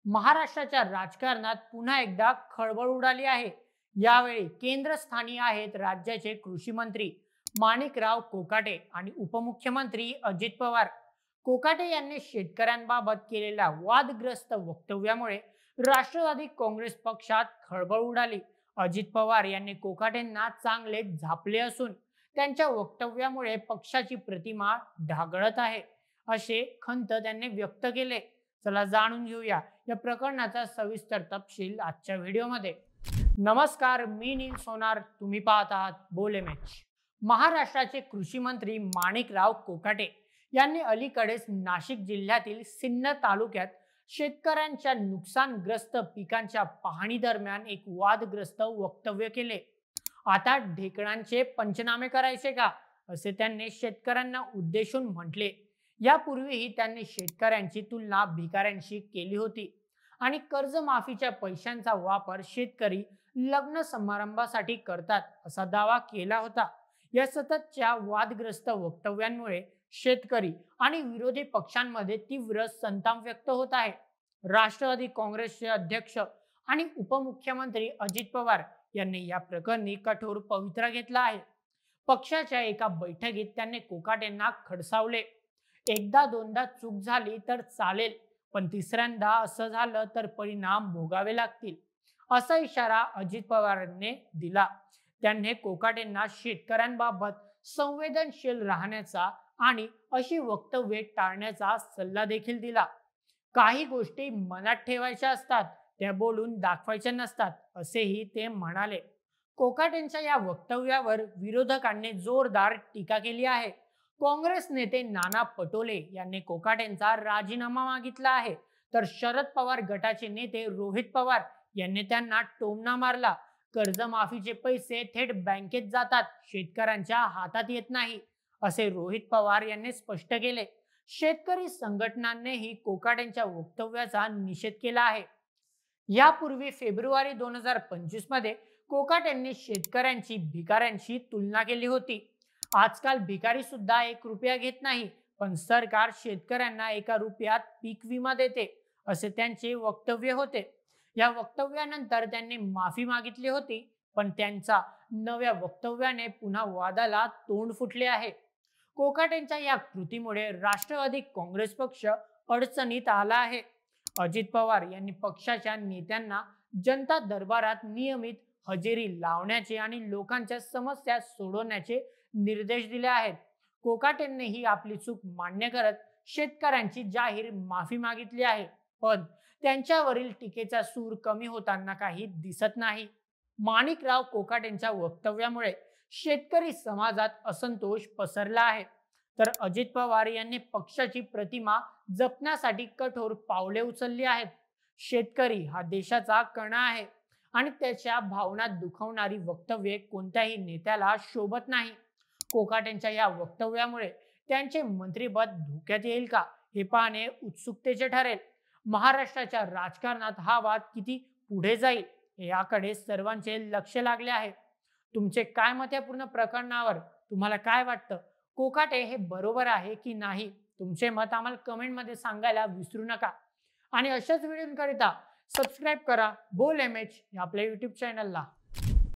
महाराष्ट्राच्या राजकारणात पुन्हा एकदा खळबळ उडाली आहे। यावेळी केंद्रस्थानी आहेत राज्याचे कृषी मंत्री माणिकराव कोकाटे आणि उपमुख्यमंत्री अजित पवार। कोकाटे यांनी शेतकऱ्यांबाबत केलेल्या वादग्रस्त वक्तव्यामुळे राष्ट्रवादी काँग्रेस पक्षात खळबळ उडाली। अजित पवार यांनी कोकाटेंना चांगले झापले असून त्यांच्या वक्तव्यामुळे पक्षाची प्रतिमा ढागळत आहे असे खंत त्यांनी व्यक्त केले। चला जाणून घेऊया या प्रकरणाचा सविस्तर तपशील आजच्या व्हिडिओमध्ये। नमस्कार, मी नील सोनार, तुम्ही पाहत आहात बोलेमेच। महाराष्ट्राचे कृषी मंत्री माणिकराव कोकाटे यांनी अलीकडेच नाशिक जिल्ह्यातील सिन्नर तालुक्यात शेतकऱ्यांच्या नुकसानग्रस्त पिकांच्या पाहणी दरम्यान एक वादग्रस्त वक्तव्य केले। आता ढेकणांचे पंचनामे करायचे का, असे त्यांनी शेतकऱ्यांना उद्देशून म्हटले। यापूर्वीही त्यांनी शेतकऱ्यांची तुलना भिकाऱ्यांशी केली होती आणि कर्जमाफीच्या पैशांचा वापर शेतकरी लग्न समारंभासाठी करतात असा दावा केला होता। या सततच्या वादग्रस्त वक्तव्यांमुळे शेतकरी आणि विरोधी पक्षांमध्ये तीव्र संताप व्यक्त होत आहे। राष्ट्रवादी काँग्रेसचे अध्यक्ष आणि उपमुख्यमंत्री अजित पवार यांनी या प्रकरणी कठोर पवित्रा घेतला आहे। पक्षाच्या एका बैठकीत त्यांनी कोकाटेंना खडसावले। एकदा दोनदा चूक झाली तर चालेल, पण तिसऱ्यांदा असं झालं तर परिणाम भोगावे लागतील, असा इशारा अजित पवारांनी दिला। त्यांनी कोकाटेंना शेतकऱ्यांबाबत संवेदनशील राहण्याचा आणि अशी वक्तव्ये टाळण्याचा सल्ला देखील दिला। काही गोष्टी मनात ठेवायच्या असतात, त्या बोलून दाखवायच्या नसतात, असेही ते म्हणाले। कोकाटेंच्या या वक्तव्यावर विरोधकांनी जोरदार टीका केली आहे। काँग्रेस नेते नाना पटोले यांनी कोकाटेंचा राजीनामा मागितला आहे, तर शरद पवार गटाचे नेते रोहित पवार यांनी त्यांना टोमणा मारला। कर्जमाफीचे पैसे थेट बँकेत जातात, शेतकऱ्यांच्या हातात येत नाही, असे रोहित पवार यांनी स्पष्ट केले। शेतकरी संघटनांनीही कोकाटेंच्या वक्तव्याचा निषेध केला आहे। यापूर्वी फेब्रुवारी 2025 मध्ये कोकाटेंनी शेतकऱ्यांची भिकाऱ्यांशी तुलना केली होती। आजकाल भिकारी सुद्धा 1 रुपया घेत नाही, पण सरकार शेतकऱ्यांना 1 रुपयात पीक विमा देते, असे त्यांचे वक्तव्य होते। या वक्तव्यानंतर त्यांनी माफी मागितली होती, पण त्यांच्या नव्या वक्तव्याने पुन्हा वादाला तोंड फुटले आहे। कोकाटेंच्या या कृतीमुळे राष्ट्रवादी काँग्रेस पक्ष अडचणीत आला आहे। अजित पवार यांनी पक्षाच्या नेत्यांना जनता दरबारात नियमित हजेरी लावण्याचे आणि लोकांच्या समस्या सोडवण्याचे निर्देश दिले आहेत। कोकाटेंनीही आपली चूक मान्य करत शेतकऱ्यांची जाहीर माफी मागितली आहे, पण त्यांच्यावरील टीकेचा सूर कमी होताना काही दिसत नाही। माणिकराव कोकाटेंच्या वक्तव्यामुळे शेतकरी समाजात असंतोष पसरला आहे, तर अजित पवार यांनी पक्षाची प्रतिमा जपण्यासाठी कठोर पावले उचलली आहेत। शेतकरी हा देशाचा कणा आहे आणि त्याच्या भावना दुखवणारी वक्तव्ये कोणत्याही नेत्याला शोभत नाही। कोकाटेंच्या या वक्तव्यामुळे त्यांचे मंत्रिपद धोक्यात येईल का, हे पाहणे उत्सुकतेचे ठरेल। महाराष्ट्राच्या राजकारणात हा वाद किती पुढे जाईल याकडे सर्वांचे लक्ष लागले आहे। तुमचे काय मत या पूर्ण प्रकरणावर? तुम्हाला काय वाटतं, कोकाटे हे बरोबर आहे की नाही? तुमचे मत आम्हाला कमेंटमध्ये सांगायला विसरू नका आणि अशाच व्हिडिओंकरिता सबस्क्राईब करा बोलेमेच या आपल्या YouTube चॅनलला।